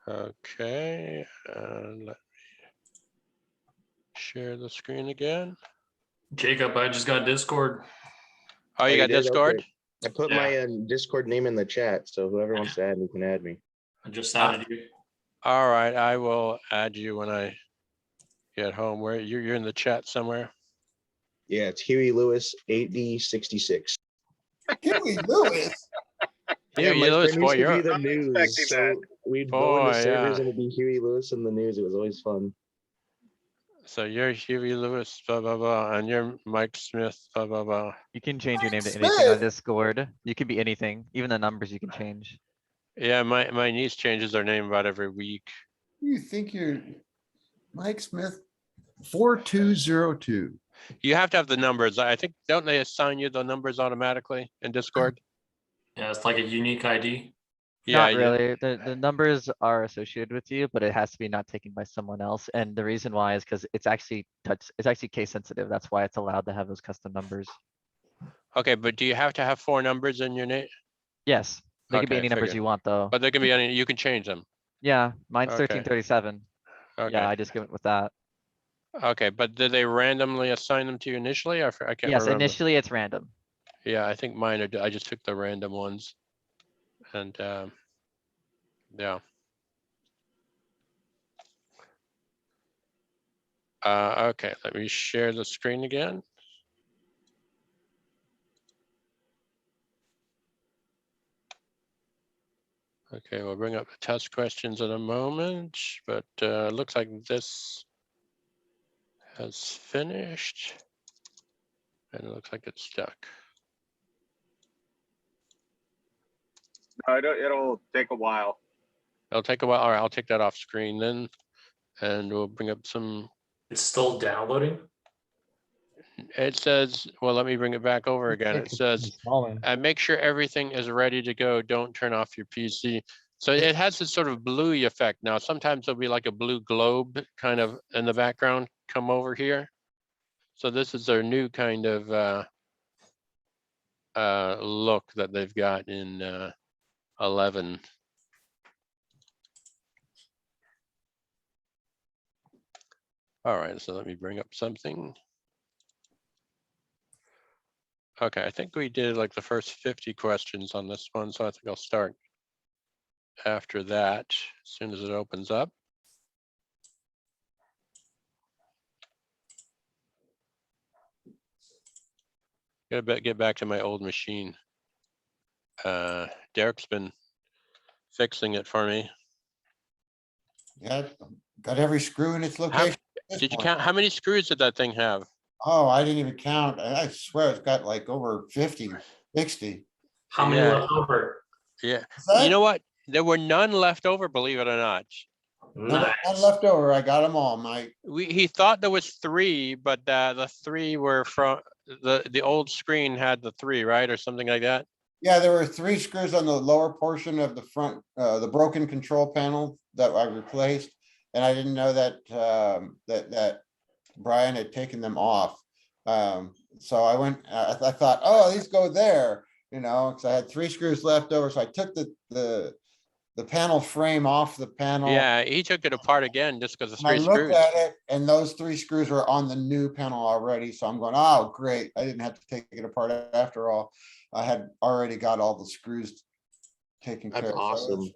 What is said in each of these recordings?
Okay, and let me share the screen again. Jacob, I just got Discord. Oh, you you got did? Discord? Okay. I put Yeah. my Discord name in the chat, so whoever wants to add me can add me. I just added you. All right, I will add you when I get home. Where you're in the chat somewhere. Yeah, it's Huey Lewis 8066. Huey Lewis. Yeah, Huey my Lewis, friend boy, used to do you're the I'm news, expecting so we'd go into Boy, servers yeah. and it'd be Huey Lewis in the news. It was always fun. so you're Huey Lewis, blah blah blah, and you're Mike Smith, blah blah blah. You can change your name to Mike anything on Smith. Discord. You can be anything, even the numbers you can change. Yeah, my niece changes her name about every week. You think you're Mike Smith 4202. You have to have the numbers. I think, don't they assign you the numbers automatically in Discord? Yeah, it's like a unique ID. Yeah, Not really. The numbers are associated with you, but it has to be not taken by someone else. And the reason why is because it's actually case sensitive. That's why it's allowed to have those custom numbers. Okay, but do you have to have 4 numbers in your name? Yes, they can be Okay, any numbers figured. you want though. But there can be any, you can change them. Yeah, mine's Okay. 1337. Okay. Yeah, I just went with that. Okay, but did they randomly assign them to you initially? I can't Yes, remember. initially it's random. Yeah, I think mine are, I just took the random ones. And yeah. Okay, let me share the screen again. Okay, we'll bring up the test questions in a moment, but looks like this has finished. And it looks like it's stuck. No, it'll take a while. It'll take a while. All right, I'll take that off screen then. And we'll bring up some, It's still downloading. it says, well, let me bring it back over again. It says, make sure everything is ready to go. Don't turn off your PC. So it has this sort of bluey effect now. Sometimes there'll be like a blue globe kind of in the background come over here. So this is their new kind of look that they've got in 11. All right, so let me bring up something. Okay, I think we did like the first 50 questions on this one, so I think I'll start after that as soon as it opens up. Gotta get back to my old machine. Derek's been fixing it for me. Yeah, got every screw in its location. Did you count? How many screws did that thing have? Oh, I didn't even count. I swear it's got like over 50, 60. How many Yeah. left over? Yeah. That- You know what? There were none left over, believe it or not. Nice. None left over. I got them all, Mike. He thought there was 3, but the 3 were from the old screen had the 3, right? Or something like that. Yeah, there were 3 screws on the lower portion of the front, the broken control panel that I replaced. And I didn't know that that Brian had taken them off. So I went, I thought, oh, these go there, you know, because I had 3 screws left over. So I took the panel frame off the panel. Yeah, he took it apart again just because of And I 3 looked screws. at it and those 3 screws were on the new panel already. So I'm going, oh, great. I didn't have to take it apart after all. I had already got all the screws taken care That's of. So awesome. it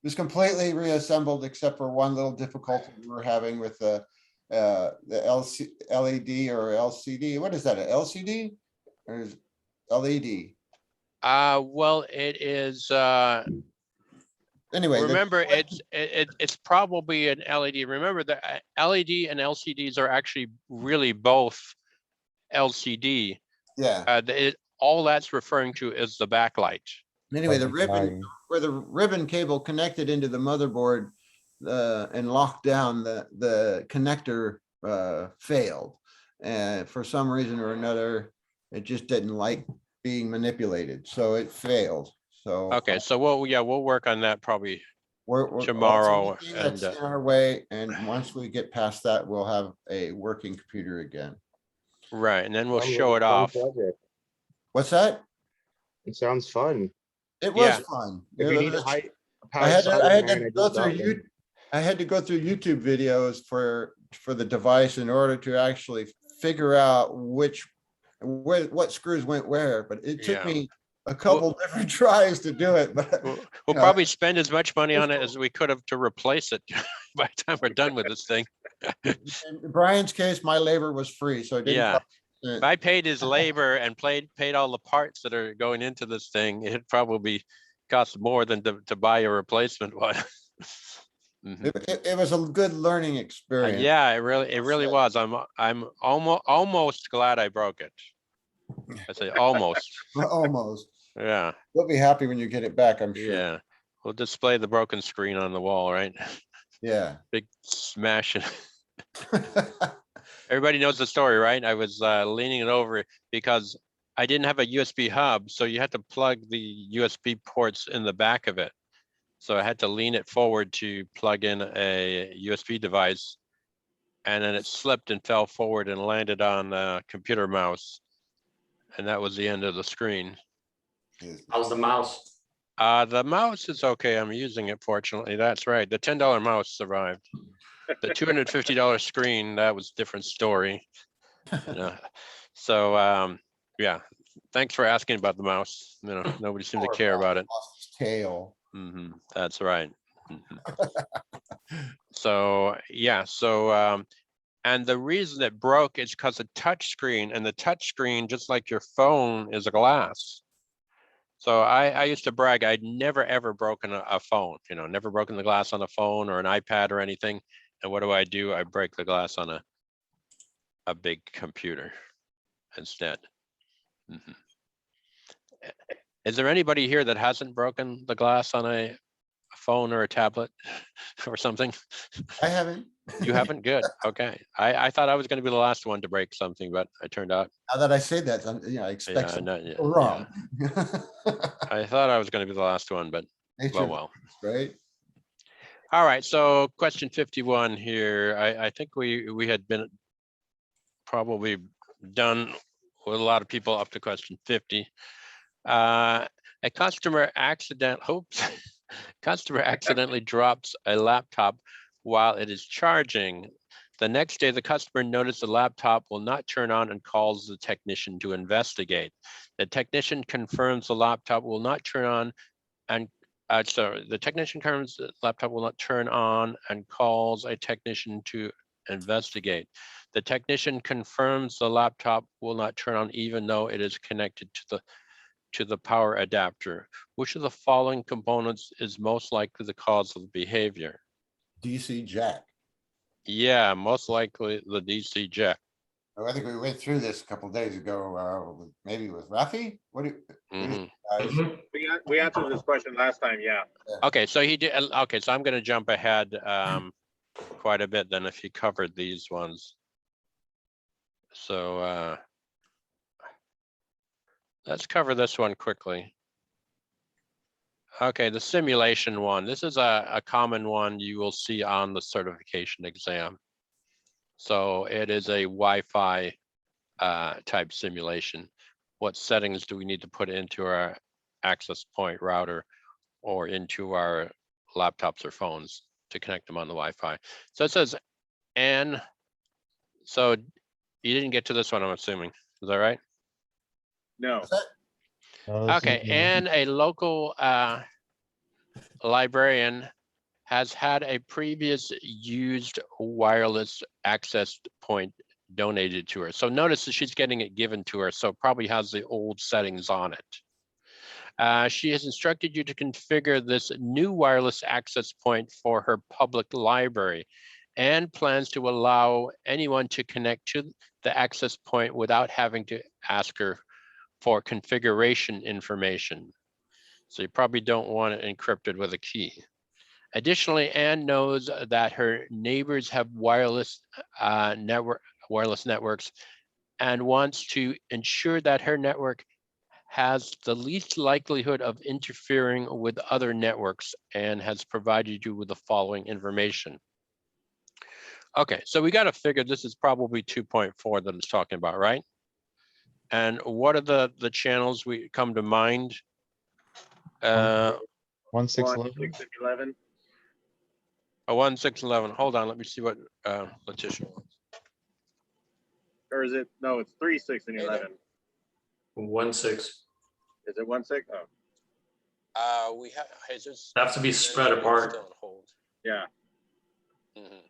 was completely reassembled except for one little difficulty we were having with the LED or LCD. What is that? An LCD or is LED? Well, it is. Anyway, Remember, it's probably an LED. Remember, the LED and LCDs are actually really both LCD. yeah. All that's referring to is the backlight. Anyway, the ribbon where the ribbon cable connected into the motherboard and locked down the connector failed. And for some reason or another, it just didn't like being manipulated. So it failed. So Okay, so we'll work on that probably we're tomorrow. that's in our way. And once we get past that, we'll have a working computer again. Right, and then we'll Sounds show like it a fun off. project. What's that? It sounds fun. It was Yeah. fun. If you need to I had saw to, I them, had Ryan, to I go just got through them. I had to go through YouTube videos for the device in order to actually figure out what screws went where, but it took Yeah. me a couple different tries to do it, but We'll you know, probably spend as much money on it as we could have to replace it by the time we're done with this thing. in Brian's case, my labor was free, so it didn't Yeah. cost. If I paid his labor and paid all the parts that are going into this thing, it'd probably cost more than to buy a replacement one. Mhm. It was a good learning experience. Yeah, it really was. I'm almost glad I broke it. I say almost. Almost. Yeah, You'll be happy when you get it back, I'm sure. yeah. We'll display the broken screen on the wall, right? Yeah. Big smash. Everybody knows the story, right? I was leaning it over because I didn't have a USB hub, so you had to plug the USB ports in the back of it. So I had to lean it forward to plug in a USB device, and then it slipped and fell forward and landed on the computer mouse. And that was the end of the screen. How's the mouse? The mouse is okay. I'm using it, fortunately. That's right. The $10 mouse survived. The $250 screen, that was a different story. So yeah, thanks for asking about the mouse. You know, nobody seemed to care about it. Lost his tail. That's right. So yeah, and the reason it broke is because the touch screen, and the touch screen, just like your phone, is a glass. So I used to brag I'd never ever broken a phone, you know, never broken the glass on a phone or an iPad or anything. And what do? I break the glass on a big computer instead. Mhm. Is there anybody here that hasn't broken the glass on a phone or a tablet or something? I haven't. You haven't? Good. Okay. I thought I was going to be the last one to break something, but I turned out. Now that I say that, I expect Yeah, something yeah, wrong. I thought I was going to be the last one, but Nature, well. right? All right. So question 51 here. I think we had been probably done with a lot of people up to question 50. A customer accidentally drops a laptop while it is charging. The next day, the customer noticed the laptop will not turn on and calls the technician to investigate. The technician confirms the laptop will not turn on and the technician confirms the laptop will not turn on and calls a technician to investigate. The technician confirms the laptop will not turn on even though it is connected to the power adapter. Which of the following components is most likely the cause of the behavior? DC jack. Yeah, most likely the DC jack. Oh, I think we went through this a couple days ago, maybe with Rafi. What do you guys? Mhm. We answered this question last time, yeah. Okay, so he did. Okay, so I'm going to jump ahead quite a bit then if he covered these ones. So let's cover this one quickly. Okay, the simulation one. This is a common one you will see on the certification exam. So it is a Wi-Fi type simulation. What settings do we need to put into our access point router or into our laptops or phones to connect them on the Wi-Fi? So it says, and so you didn't get to this one, I'm assuming. Is that right? No. Okay, and a local librarian has had a previous used wireless access point donated to her. So notice that she's getting it given to her, so probably has the old settings on it. She has instructed you to configure this new wireless access point for her public library and plans to allow anyone to connect to the access point without having to ask her for configuration information. So you probably don't want it encrypted with a key. Additionally, Anne knows that her neighbors have wireless networks and wants to ensure that her network has the least likelihood of interfering with other networks and has provided you with the following information. Okay, so we got to figure this is probably 2.4 that it's talking about, right? And what are the channels we come to mind? 1.0 1, 6, 1, 11. 6, and 11. A 1, 6, 11. Hold on, let me see what Letitia wants. Or is it, no, it's 3, 6, and 11. 1, 6. Is it 1, 6? Oh, We have, Jesus. Have to be spread apart. Still on hold. yeah. Mhm.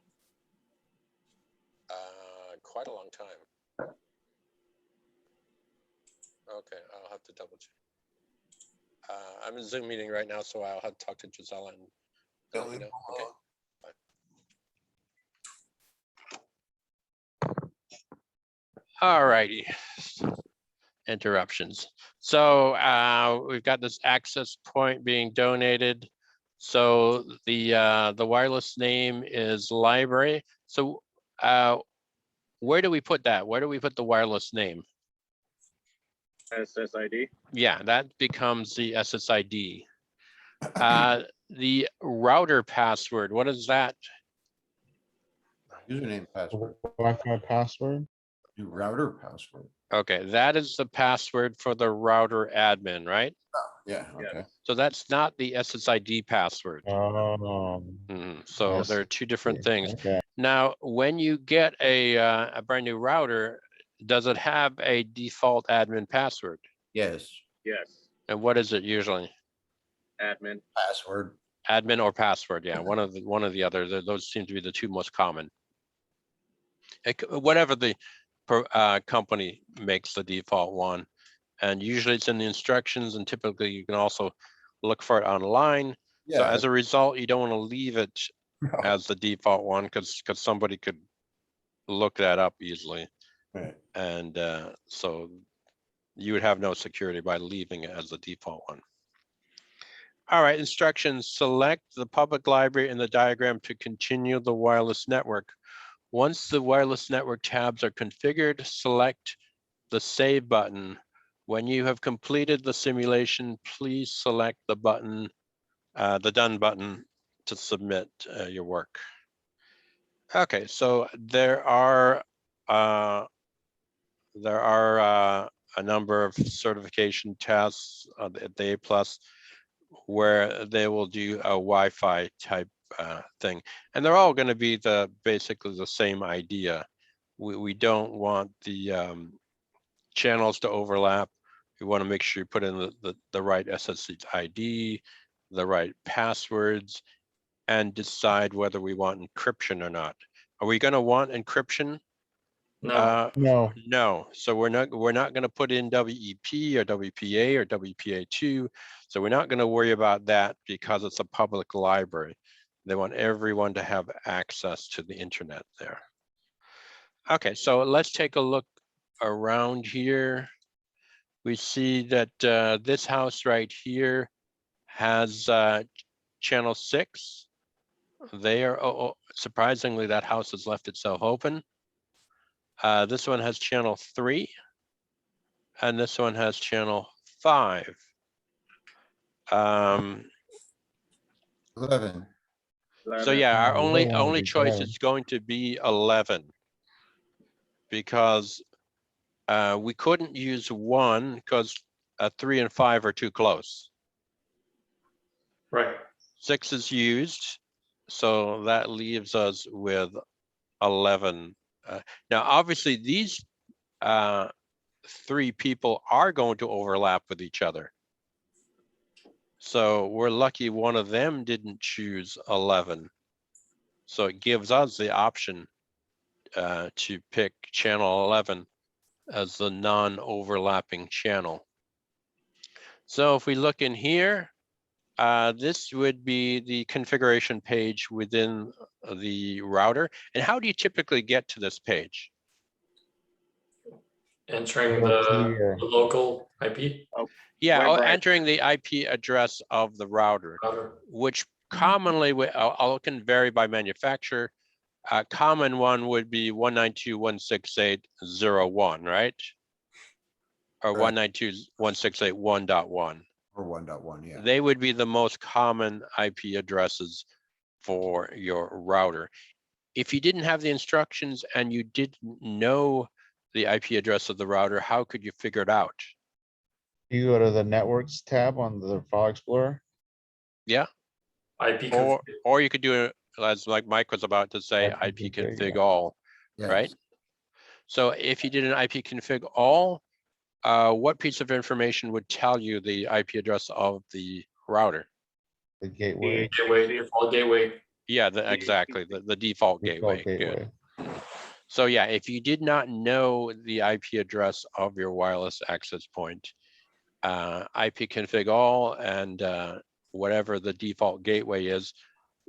Quite a long time. Okay, I'll have to double check. I'm in Zoom meeting right now, so I'll have to talk to Gisela and let you know. Okay. All righty. Interruptions. So we've got this access point being donated. So the wireless name is library. So where do we put that? Where do we put the wireless name? SSID. Yeah, that becomes the SSID. The router password, what is that? Username, password, Wi-Fi password. new router password. Okay, that is the password for the router admin, right? Yeah, Yeah. okay. So that's not the SSID password. Oh. So Yes. there are two different things. Okay. Now, when you get a brand new router, does it have a default admin password? Yes, Yes. And what is it usually? Admin. password. Admin or password? Yeah, one of the other. Those seem to be the two most common. Whatever the company makes the default one, and usually it's in the instructions, and typically you can also look for it online. So Yeah. as a result, you don't want to leave it No. as the default one because somebody could look that up easily, Right. and so you would have no security by leaving it as the default one. All right, instructions: select the public library in the diagram to continue the wireless network. Once the wireless network tabs are configured, select the Save button. When you have completed the simulation, please select the button, the Done button, to submit your work. Okay, so there are a number of certification tests at the A+, where they will do a Wi-Fi type thing, and they're all going to be basically the same idea. We don't want the channels to overlap. We want to make sure you put in the right SSID, the right passwords, and decide whether we want encryption or not. Are we going to want encryption? No. No. No. So we're not going to put in WEP or WPA or WPA2. So we're not going to worry about that because it's a public library. They want everyone to have access to the internet there. Okay, so let's take a look around here. We see that this house right here has channel 6. They are, surprisingly, that house has left itself open. This one has channel 3, and this one has channel 5. 11. So yeah, our we don't wanna only do choice 11. is going to be 11, because we couldn't use 1 because 3 and 5 are too close. Right. 6 is used, so that leaves us with 11. Now, obviously, these 3 people are going to overlap with each other. So we're lucky one of them didn't choose 11. So it gives us the option to pick channel 11 as the non-overlapping channel. So if we look in here, this would be the configuration page within the router. And how do you typically get to this page? Entering Go to the your- local IP Yeah, Web browser. entering the IP address of the router, router. which commonly, it can vary by manufacturer. A common one would be 192.168.0.1, right? Or Right. 192.168.1.1. Or 1.1, yeah. They would be the most common IP addresses for your router. If you didn't have the instructions and you didn't know the IP address of the router, how could you figure it out? You go to the networks tab on the file explorer. IP Or you could do it as like Mike was about to say, IP IP config, config yeah. all, Yes. right? So if you did an IP config all, what piece of information would tell you the IP address of the router? The gateway. gateway, default gateway. Yeah, exactly, the default gateway. Default Good. gateway. So yeah, if you did not know the IP address of your wireless access point, IP config all and whatever the default gateway is,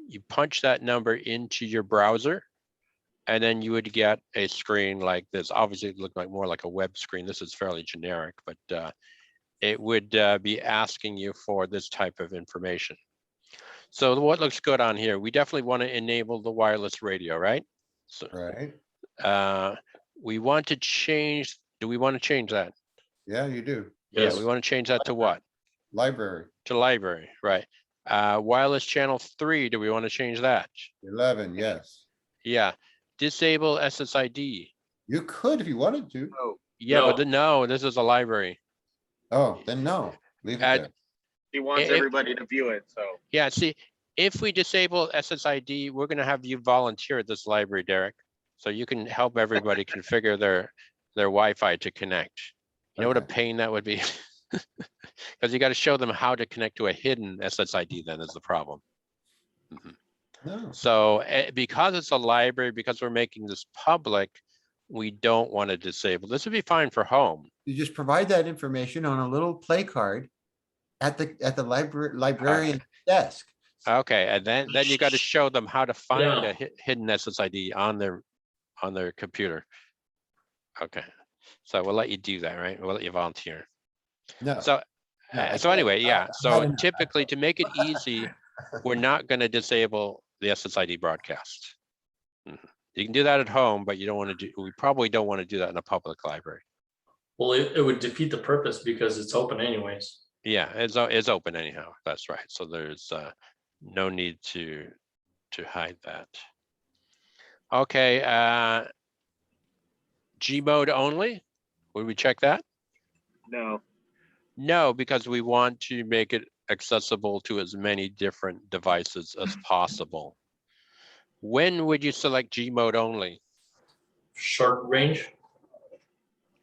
you punch that number into your browser, and then you would get a screen like this. Obviously, it looked like more like a web screen. This is fairly generic, but it would be asking you for this type of information. So what looks good on here? We definitely want to enable the wireless radio, right? So Right. we want to change. Do we want to change that? Yeah, you do. Yeah, Yes. we want to change that to what? Library, To library, right? Wireless channel 3. Do we want to change that? 11, yes. Yeah. Disable SSID. You could if you wanted to. Oh, Yeah, but No. no, this is a library. Oh, then no, leave it Add- there. he wants If- everybody to view it, so. Yeah, see, if we disable SSID, we're going to have you volunteer at this library, Derek. So you can help everybody configure their Wi-Fi to connect. You know what a Okay. pain that would be? Because you got to show them how to connect to a hidden SSID, then is the problem. Mhm. No, So because it's a library, because we're making this public, we don't want to disable. This would be fine for home. you just provide that information on a little play card at the librarian's desk. Okay, and then you got to show them how to find Yeah. a hidden SSID on their computer. Okay, so we'll let you do that, right? We'll let you volunteer. No. So no, I so anyway, yeah. I So hadn't- typically, to make it easy, we're not going to disable the SSID broadcast. Mhm. You can do that at home, but you don't want to do. We probably don't want to do that in a public library. Well, it would defeat the purpose because it's open anyways. Yeah, it's open anyhow. That's right. So there's no need to hide that. Okay, G mode only. Would we check that? No, No, because we want to make it accessible to as many different devices as possible. When would you select G mode only? Short range.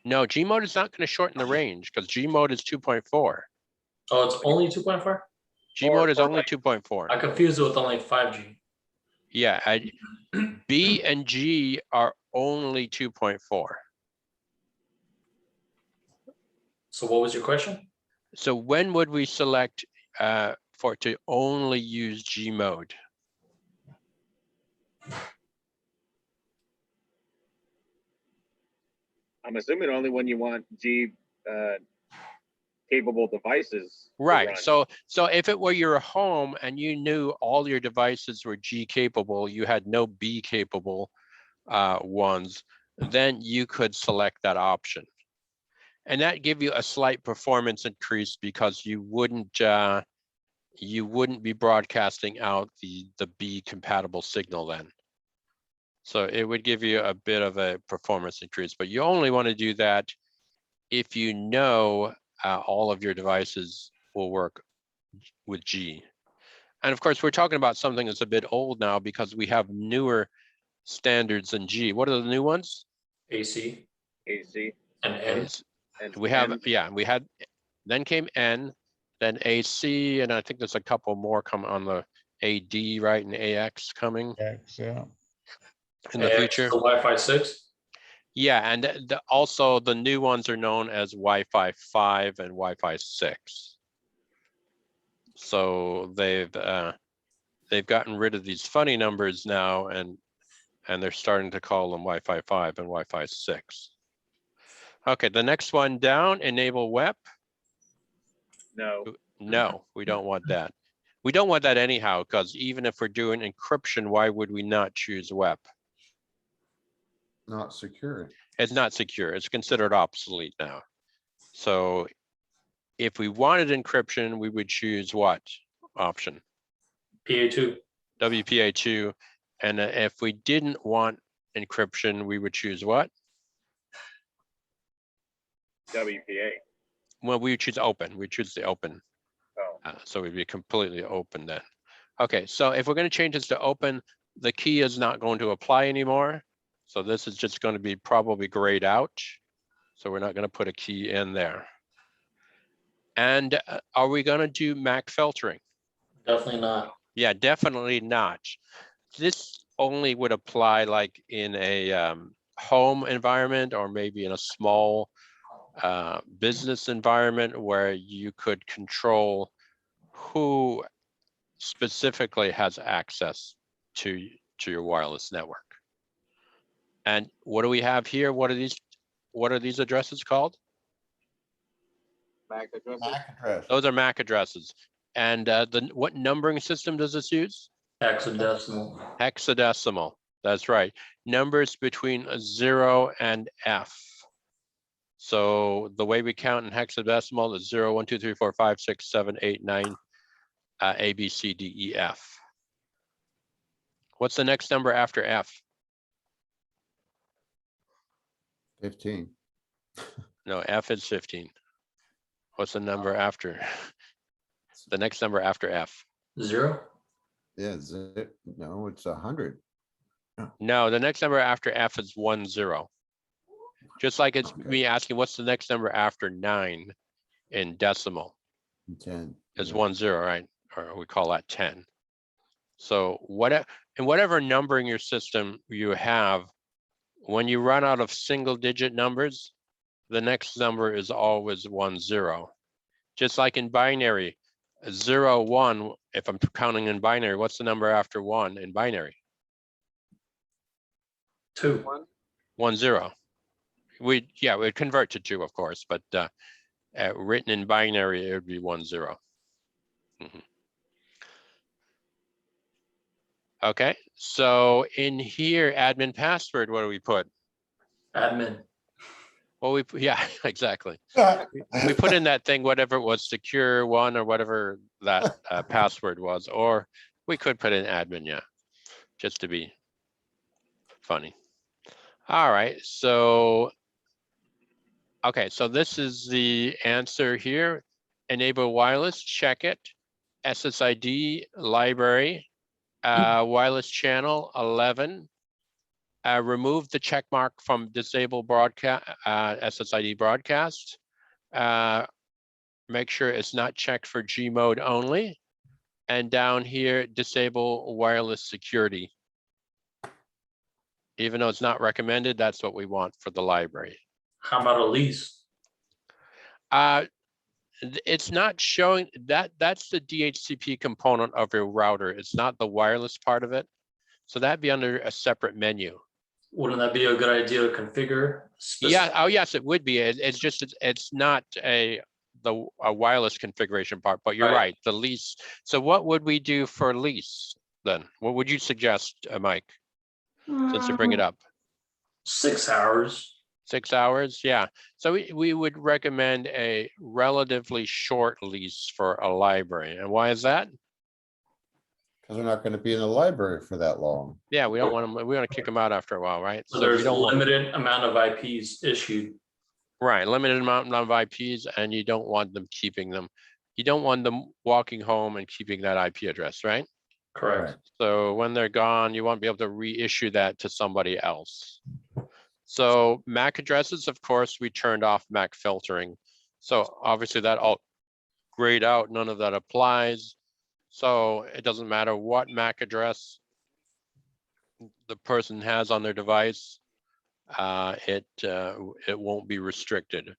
No, G mode is not going to shorten the range because G mode is 2.4. Oh, it's only 2.4. G mode is or only like- 2.4. I confused it with only 5G. Yeah, B and G are only 2.4. So what was your question? So when would we select for it to only use G mode? I'm assuming only when you want G capable devices. to Right. run. So if it were your home and you knew all your devices were G capable, you had no B capable ones, then you could select that option. And that give you a slight performance increase because you wouldn't be broadcasting out the B compatible signal then. So it would give you a bit of a performance increase, but you only want to do that if you know all of your devices will work with G. And of course, we're talking about something that's a bit old now because we have newer standards in G. What are the new ones? AC AC and N. It's- and We have, N. yeah, we had, then came N, then AC, and I think there's a couple more come on the AD, right, and AX coming X, yeah. in the AX, future. the Wi-Fi 6. Yeah, and also the new ones are known as Wi-Fi 5 and Wi-Fi 6. So they've gotten rid of these funny numbers now, and they're starting to call them Wi-Fi 5 and Wi-Fi 6. Okay, the next one down, enable WEP. No, No, we don't want that. We don't want that anyhow, because even if we're doing encryption, why would we not choose WEP? Not secure. It's not secure. It's considered obsolete now. So if we wanted encryption, we would choose what option? PA2. WPA2. And if we didn't want encryption, we would choose what? WPA. Well, we would choose open. We choose the open. Oh, So we'd be completely open then. Okay, so if we're going to change this to open, the key is not going to apply anymore. So this is just going to be probably grayed out. So we're not going to put a key in there. And are we going to do MAC filtering? Definitely not. Yeah, definitely not. This only would apply like in a home environment or maybe in a small business environment where you could control who specifically has access to your wireless network. And what do we have here? What are these addresses called? MAC addresses. MAC address. Those are MAC addresses. And what numbering system does this use? Hexadecimal. Hexadecimal. That's right. Numbers between 0 and F. So the way we count in hexadecimal is 0, 1, 2, 3, 4, 5, 6, 7, 8, 9, A, B, C, D, E, F. What's the next number after F? 15. No, F is 15. What's the number after? The next number after F? 0. Yeah, no, it's 100. No, the next number after F is 10. Just like it's Okay. me asking what's the next number after 9 in decimal 10. is yeah. 10, right? Or we call that 10. So whatever numbering your system you have, when you run out of single digit numbers, the next number is always 10. Just like in binary, 0, 1, if I'm counting in binary, what's the number after 1 in binary? 2. 1. 10. We'd convert to 2, of course, but written in binary, it would be 10. Mhm. Okay, so in here, admin password, what do we put? Admin. Well, yeah, exactly. We put in that thing, whatever it was, secure one or whatever that password was, or we could put in admin, yeah, just to be funny. All right, so, okay, so this is the answer here. Enable wireless, check it. SSID library, wireless channel 11. Remove the check mark from disable broadcast, SSID broadcast. Make sure it's not checked for G mode only. And down here, disable wireless security. Even though it's not recommended, that's what we want for the library. How about a lease? It's not showing that. That's the DHCP component of your router. It's not the wireless part of it. So that'd be under a separate menu. Wouldn't that be a good idea to configure? Yeah. Oh, yes, it would be. It's just it's not a wireless configuration part, but you're right. The lease. So what would we do for lease then? What would you suggest, Mike? Since you bring it up. 6 hours. 6 hours, yeah. So we would recommend a relatively short lease for a library. And why is that? Because they're not going to be in the library for that long. Yeah, we don't want them. We want to kick them out after a while, right? So we there's don't want limited amount of IPs issued. right, limited amount of IPs, and you don't want them keeping them. You don't want them walking home and keeping that IP address, right? Correct. Right. So when they're gone, you won't be able to reissue that to somebody else. So MAC addresses, of course, we turned off MAC filtering. So obviously that all grayed out, none of that applies. So it doesn't matter what MAC address the person has on their device, it won't be restricted.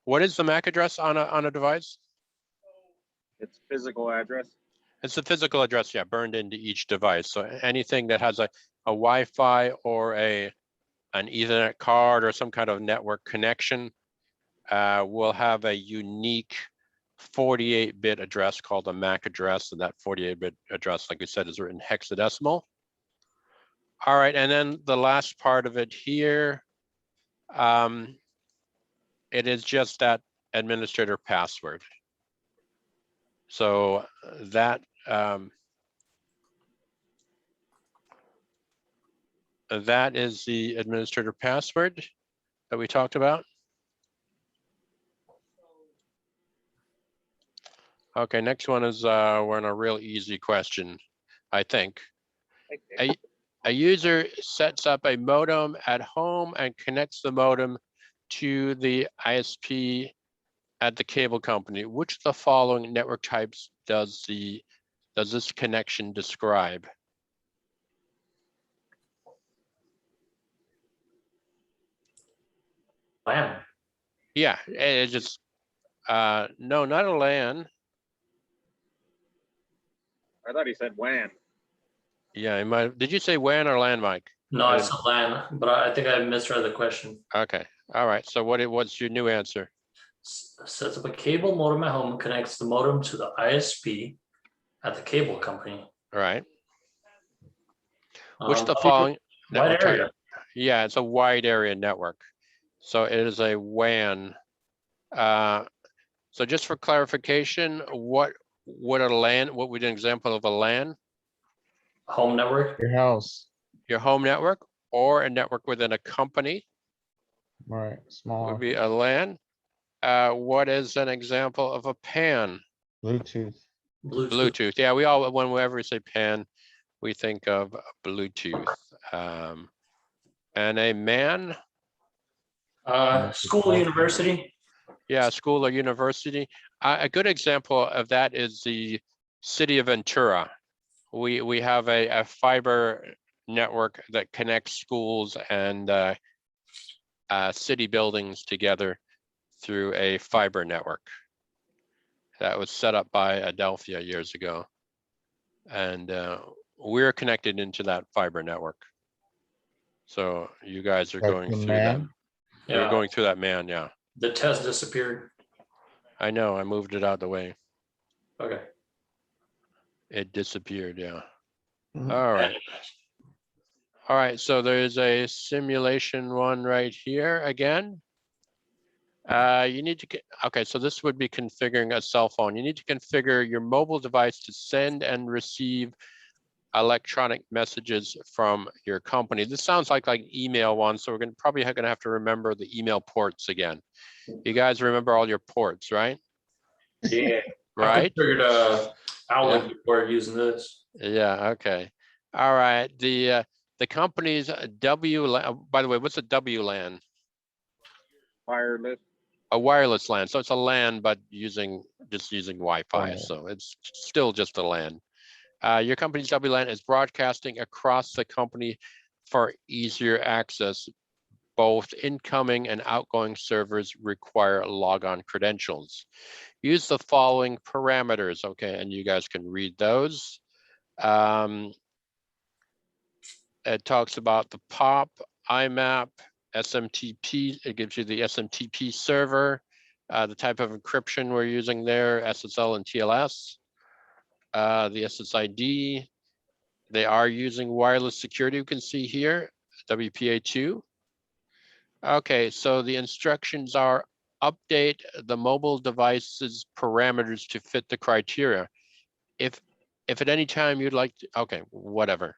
What is the MAC address on a device? It's physical address. It's the physical address, yeah, burned into each device. So anything that has a Wi-Fi or an Ethernet card or some kind of network connection will have a unique 48-bit address called a MAC address, and that 48-bit address, like I said, is written hexadecimal. All right, and then the last part of it here, it is just that administrator password. So that that is the administrator password that we talked about. Okay, next one is, we're on a real easy question, I think. A user sets up a modem at home and connects the modem to the ISP at the cable company. Which of the following network types does this connection describe? LAN. Yeah, it just, no, not a LAN. I thought he said WAN. Yeah, did you say WAN or LAN, Mike? No, it's a LAN, but I think I misread the question. Okay, all right, so what's your new answer? Sets up a cable modem at home and connects the modem to the ISP at the cable company. All right, which of the Wide following network type? area. Yeah, it's a wide area network. So it is a WAN. So just for clarification, what would an example of a LAN? Home network. Your house, Your home network or a network within a company right, small, would be a LAN. What is an example of a PAN? Bluetooth. Bluetooth. Yeah, whenever we say PAN, we think of Bluetooth. And a MAN? School, university. Yeah, school or university. A good example of that is the city of Ventura. We have a fiber network that connects schools and city buildings together through a fiber network. That was set up by Adelphia years ago. And we're connected into that fiber network. So you guys are Like going the through man. that. You're Yeah, going through that, man, yeah. the test disappeared. I know, I moved it out of the way. Okay. It disappeared, yeah. Mhm. All right. All right, so there's a simulation one right here again. You need to, okay, so this would be configuring a cell phone. You need to configure your mobile device to send and receive electronic messages from your company. This sounds like email one, so we're probably gonna have to remember the email ports again. You guys remember all your ports, right? Yeah. Right? I figured Outlook before using this. Yeah, okay. All right, the company's WLAN, by the way, what's a WLAN? Wireless. A wireless LAN, so it's a LAN, but just using Wi-Fi, Right. so it's still just a LAN. Your company's WLAN is broadcasting across the company for easier access. Both incoming and outgoing servers require logon credentials. Use the following parameters, okay, and you guys can read those. It talks about the POP, IMAP, SMTP. It gives you the SMTP server, the type of encryption we're using there, SSL and TLS, the SSID. They are using wireless security, you can see here, WPA2. Okay, so the instructions are update the mobile device's parameters to fit the criteria. If at any time you'd like to, okay, whatever.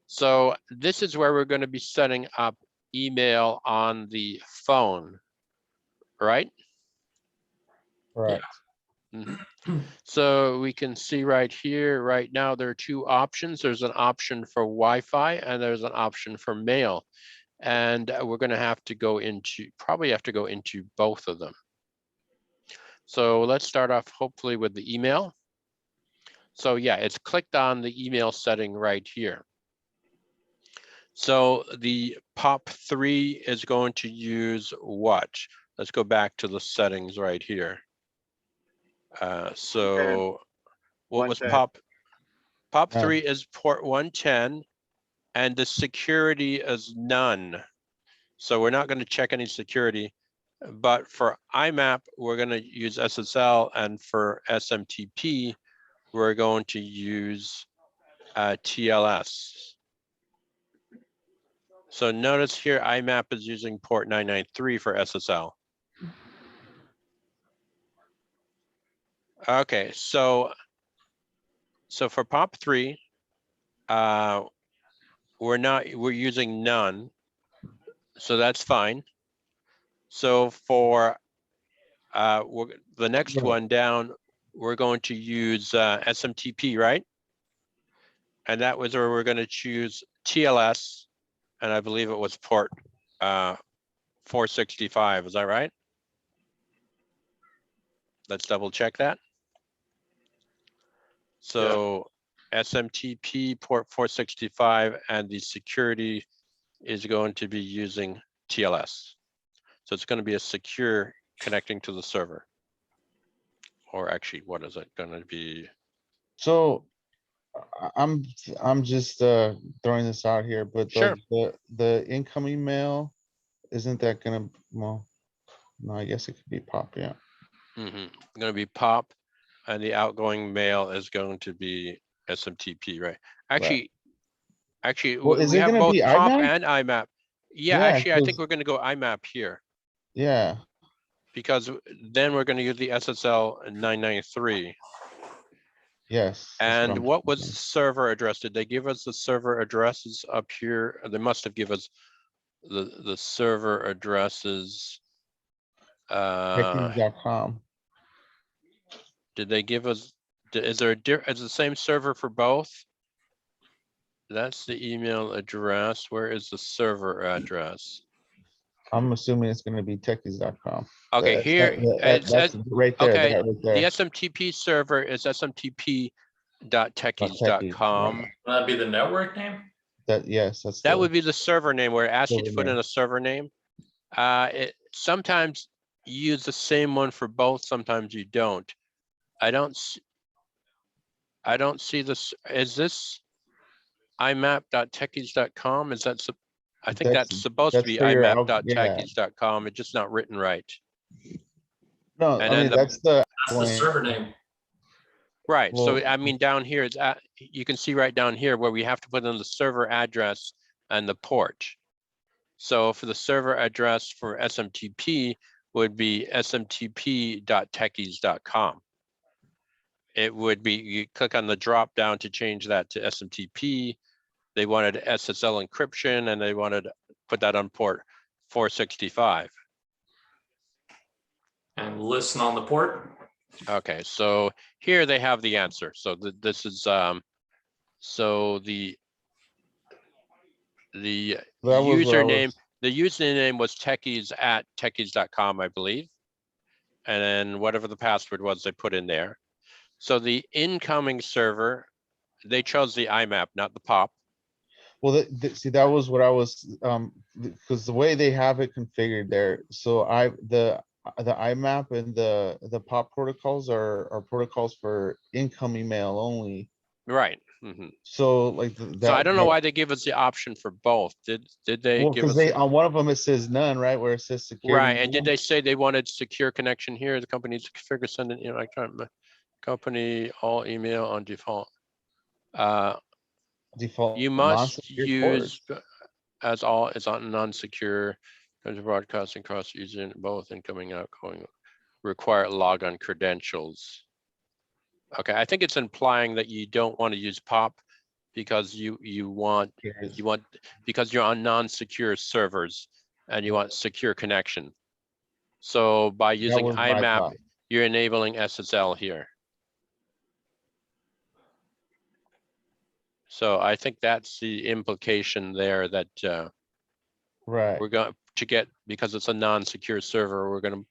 So this is where we're going to be setting up email on the phone, right? Right. So we can see right here, right now, there are two options. There's an option for Wi-Fi and there's an option for mail. And we're going to have to go into, probably have to go into both of them. So let's start off hopefully with the email. So yeah, it's clicked on the email setting right here. So the POP3 is going to use what? Let's go back to the settings right here. So what was 110. POP3 is port 110 and the security is none. So we're not going to check any security, but for IMAP, we're going to use SSL, and for SMTP, we're going to use TLS. So notice here, IMAP is using port 993 for SSL. Okay, so for POP3, we're using none, so that's fine. So for the next one down, we're going to use SMTP, right? And that was where we're going to choose TLS, and I believe it was port 465. Is that right? Let's double check that. So SMTP port 465, and the security is going to be using TLS. So it's going to be a secure connecting to the server. Or actually, what is it going to be? So I'm just throwing this out here, but Sure. like the incoming mail, isn't that gonna, well, no, I guess it could be pop, yeah. Going to be POP, and the outgoing mail is going to be SMTP, right? Actually, Well, is we it have gonna both be POP IMAP? and IMAP. Yeah, Yeah, actually, I think 'cause- we're going to go IMAP here, Yeah, because then we're going to use the SSL 993. yes. that's And I'm what was the thinking. server address? Did they give us the server addresses up here? They must have given us the server addresses. Techies.com. Did they give us, is there is the same server for both? That's the email address. Where is the server address? I'm assuming it's gonna be techies.com. Okay, here, it That's says, right there, okay, that right the there. SMTP server is Techies, smtp.techies.com. right. Would that be the network name? Yes, that's. That the would be the server name where it asks you to server put in name. a server name. It sometimes you use the same one for both, sometimes you don't. I don't see this. Is this imap.techies.com? Is that, I think that's supposed to be for your yeah. imap.techies.com. It's just not written right. No, And I then mean, the, that's the. That's the server name. right, so Well- I mean, down here, it's at, you can see right down here where we have to put in the server address and the port. So for the server address for SMTP would be smtp.techies.com. It would be, you click on the drop down to change that to SMTP. They wanted SSL encryption, and they wanted to put that on port 465. And listen on the port. Okay, so here they have the answer. So this is so the That was what I username, was. the username was techies@techies.com, I believe. And then whatever the password was, they put in there. So the incoming server, they chose the IMAP, not the POP. Well, see, that was what I was, because the way they have it configured there, so the IMAP and the POP protocols are protocols for incoming mail only. Right. Mhm. So like So I don't know why they give us the option for both. Did they well, give because us? they, on one of them, it says none, right, where it says security. Right, and did none. they say they wanted secure connection here? The company's configure send an electronic company all email on default. Default You must non-secure port. use as all is on non-secure broadcasting cross using both incoming and outgoing require logon credentials. Okay, I think it's implying that you don't want to use POP because you want because you're on non-secure servers and you want secure connection. So by using was my IMAP, thought. you're enabling SSL here. So I think that's the implication there, that Right. we're going to get, because it's a non-secure server, we're going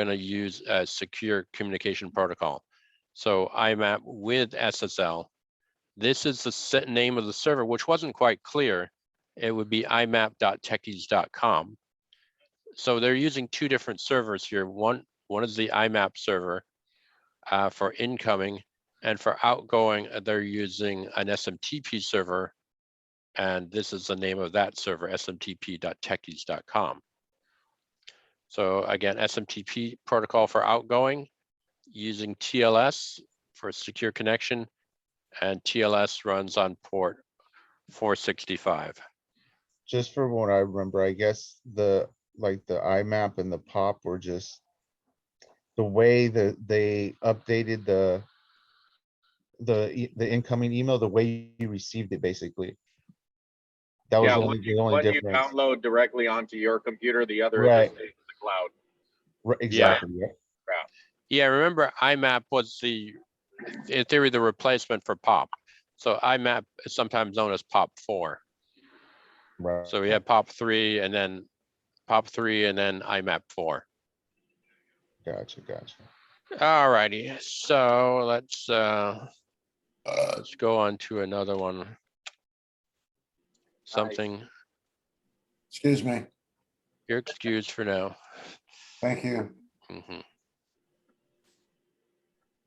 to use a secure communication protocol. So IMAP with SSL. This is the name of the server, which wasn't quite clear. It would be imap.techies.com. So they're using two different servers here. One is the IMAP server for incoming, and for outgoing, they're using an SMTP server. And this is the name of that server, smtp.techies.com. So again, SMTP protocol for outgoing, using TLS for secure connection, and TLS runs on port 465. Just for what I remember, I guess the IMAP and the POP were just the way that they updated the incoming email, the way you received it, basically. That was Yeah, the only one you difference. download directly onto your computer, the other it Right. just stays in the cloud. Exactly. Yeah. Yeah, remember IMAP was in theory, the replacement for POP. So IMAP is sometimes known as POP 4. Right. So we have POP 3 and then IMAP 4. Gotcha. All righty, so let's go on to another one. Something, Excuse me. you're excused for now. Thank you. Mhm.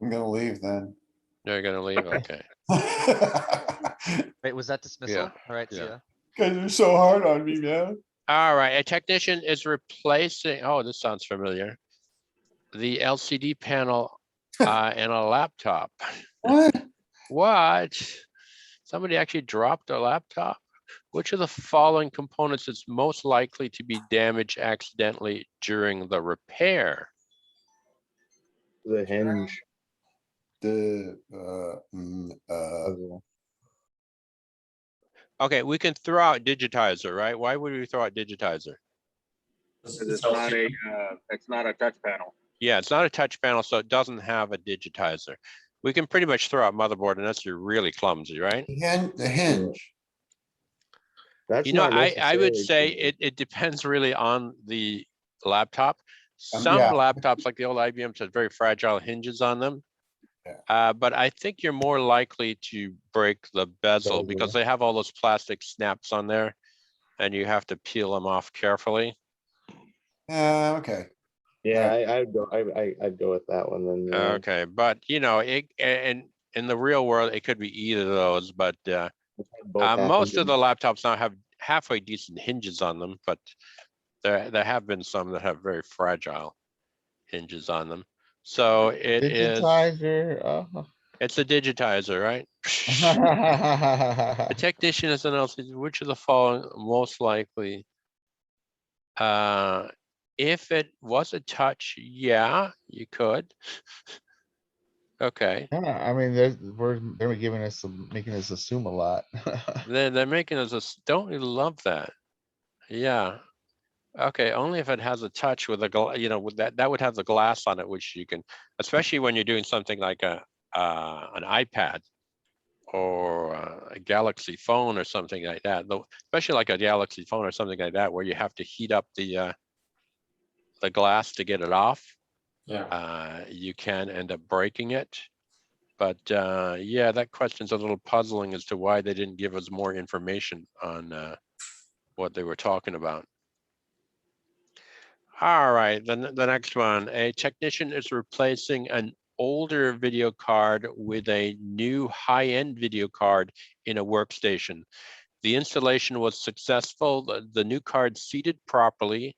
I'm gonna leave then. You're gonna leave, okay. Wait, was that dismissal? All right, see yeah. ya. Guys are so hard on me, man. All right, a technician is replacing, oh, this sounds familiar. The LCD panel in a laptop. What? What? Somebody actually dropped a laptop? Which of the following components is most likely to be damaged accidentally during the repair? The hinge. The, Okay, we can throw out digitizer, right? Why would we throw out digitizer? Because it's not a touch panel. Yeah, it's not a touch panel, so it doesn't have a digitizer. We can pretty much throw out motherboard unless you're really clumsy, right? the hinge. That's You know, not I would necessarily say true. it depends really on the laptop. Some Yeah. laptops, like the old IBMs, have very fragile hinges on them. Yeah. But I think you're more likely to break the bezel because they have all those plastic snaps on there and you have to peel them off carefully. Okay. Yeah, I'd go with that one then. Yeah. Okay, but you know, and in the real world, it could be either of those, but Both happen most to of the laptops now have halfway decent hinges on them, but there have been some that have very fragile hinges on them. So it is, Digitizer. it's a digitizer, right? The technician is an LCD, which of the following most likely? If it was a touch, yeah, you could. Okay, Yeah, I mean, they're giving us making us assume a lot. they're making us don't we love that? Yeah. Okay, only if it has a touch with you know, with that would have the glass on it, which you can, especially when you're doing something like an iPad or a Galaxy phone or something like that. Though, especially like a Galaxy phone or something like that, where you have to heat up the glass to get it off. Yeah. You can end up breaking it. But yeah, that question's a little puzzling as to why they didn't give us more information on what they were talking about. All right, then the next one, a technician is replacing an older video card with a new high-end video card in a workstation. The installation was successful. The new card seated properly.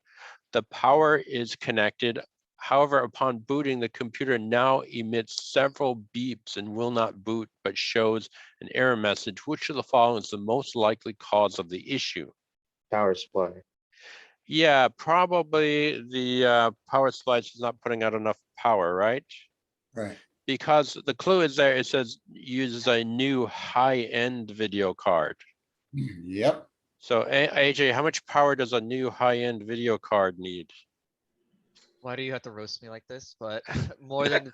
The power is connected. However, upon booting, the computer now emits several beeps and will not boot, but shows an error message. Which of the following is the most likely cause of the issue? Power supply. Yeah, probably the power supply is not putting out enough power, right? Right. Because the clue is there, it says uses a new high-end video card. Yep. So AJ, how much power does a new high-end video card need? Why do you have to roast me like this? But more than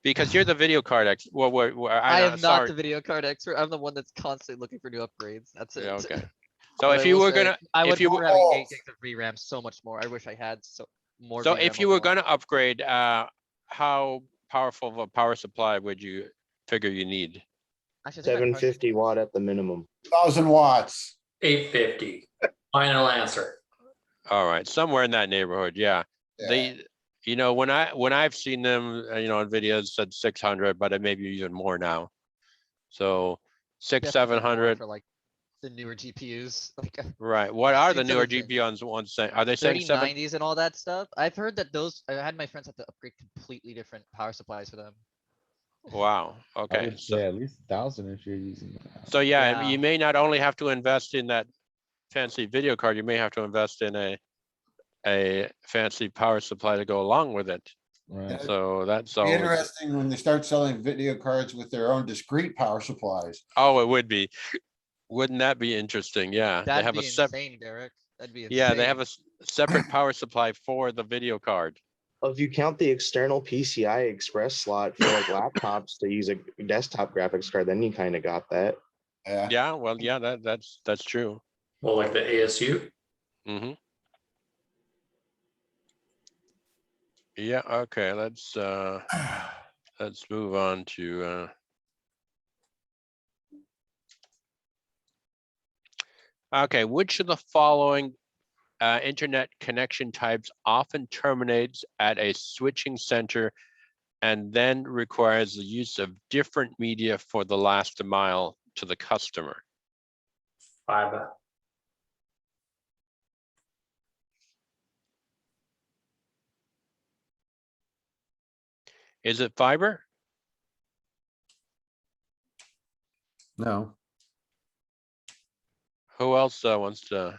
Because you're the video card well, I am not sorry. the video card expert. I'm the one that's constantly looking for new upgrades. That's it. Yeah, okay. So But if I you will were say, gonna, I would if you prefer having 8 gigs of VRAM so much more. I wish I had more. so VRAM if on you the were one. gonna upgrade, how powerful of a power supply would you figure you need? Actually, I think my price- 750 watt at the minimum. 1,000 watts. 850. Final answer. All right, somewhere in that neighborhood, yeah. They, you know, when I've seen them, you know, on videos said 600, but it may be even more now. So 600, definitely more 700. for like the newer GPUs. Like Right. What are the newer 600. GPU ones saying? Are they saying 7? 3090s and all that stuff. I've heard that those. I had my friends have to upgrade completely different power supplies for them. Wow. I Okay. would say at least 1,000 if you're using that. So yeah, Yeah. you may not only have to invest in that fancy video card, you may have to invest in a fancy power supply to go along with it. Right. So that's Be always, interesting when they start selling video cards with their own discrete power supplies. oh, it would be. Wouldn't that be interesting? Yeah, they That'd have be a separate, insane, Derek. That'd be insane. yeah, they have a separate power supply for the video card. If you count the external PCI Express slot for like laptops to use a desktop graphics card, then you kind of got that. Yeah. Yeah, well, yeah, that's true. Well, like the ASU. Hmm. Yeah, okay, let's move on to okay, which of the following internet connection types often terminates at a switching center and then requires the use of different media for the last mile to the customer? Fiber. Is it fiber? No, Who else wants to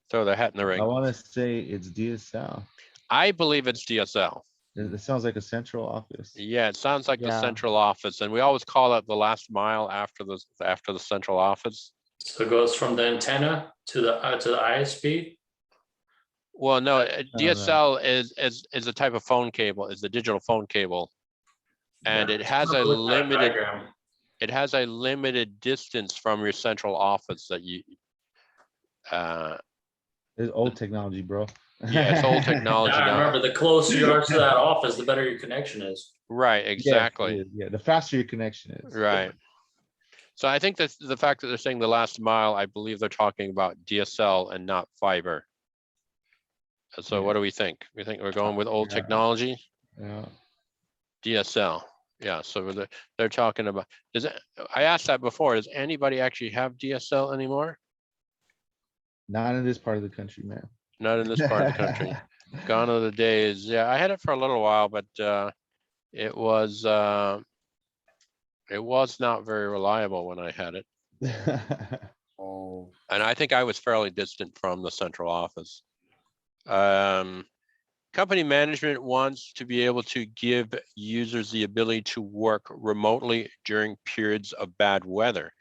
throw their hat in the I ring? wanna say it's DSL. I believe it's DSL. It sounds like a central office. Yeah, it sounds like the Yeah. central office, and we always call it the last mile after the central office. So it goes from the antenna to the ISP. Well, no, no. DSL is a type of phone cable, is the digital phone cable, and Yeah, it has look a at that limited diagram. distance from your central office that you. It's old technology, bro. Yeah, it's old technology Yeah, I now. remember the closer you are to that office, the better your connection is. Right, Yes, it exactly. is. Yeah, the faster your connection is. Right. So I think that the fact that they're saying the last mile, I believe they're talking about DSL and not fiber. So Yeah. what do we think? We think we're going with old Yeah. technology, Yeah. DSL. Yeah, so they're talking about, I asked that before, does anybody actually have DSL anymore? Not in this part of the country, man. Not in this part of the country. Gone are the days. Yeah, I had it for a little while, but it was not very reliable when I had it. Oh, And I think I was fairly distant from the central office. Company management wants to be able to give users the ability to work remotely during periods of bad weather.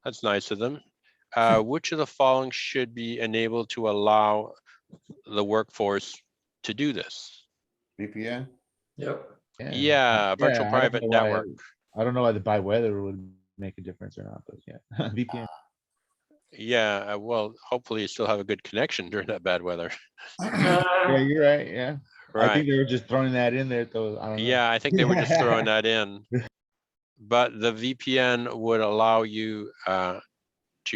That's nice of them. Which of the following should be enabled to allow the workforce to do this? VPN? Yep. Yeah, virtual I don't private know why- network. I don't know why the by weather would make a difference or not, but yeah, VPN. Yeah, well, hopefully you still have a good connection during that bad weather. Yeah, you're right, yeah. I Right. think they were just throwing that in there, though. I don't know. Yeah, I think they were just throwing that in. But the VPN would allow you to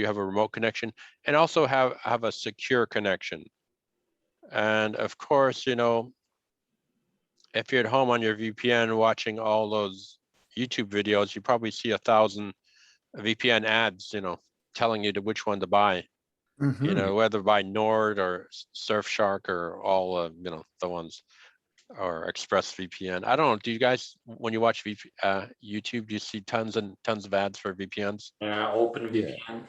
have a remote connection and also have a secure connection. And of course, you know, if you're at home on your VPN watching all those YouTube videos, you probably see 1,000 VPN ads, you know, telling you to which one to buy. You know, whether by Nord or Surfshark or all, you know, the ones, or ExpressVPN. I don't know. Do you guys, when you watch YouTube, do you see tons and tons of ads for VPNs? Yeah, Open Yeah. VPN.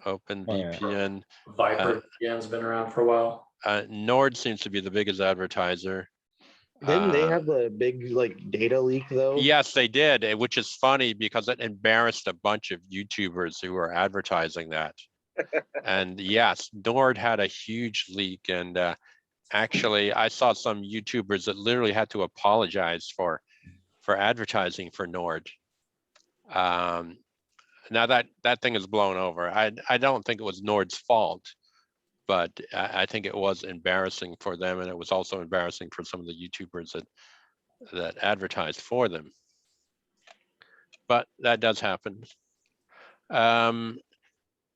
Open Oh, yeah. VPN. Viper VPN's been around for a while. Nord seems to be the biggest advertiser. Didn't they have a big like data leak though? Yes, they did, which is funny because it embarrassed a bunch of YouTubers who were advertising that. And yes, Nord had a huge leak, and actually I saw some YouTubers that literally had to apologize for advertising for Nord. Now that thing is blown over. I don't think it was Nord's fault, but I think it was embarrassing for them, and it was also embarrassing for some of the YouTubers that advertised for them. But that does happen.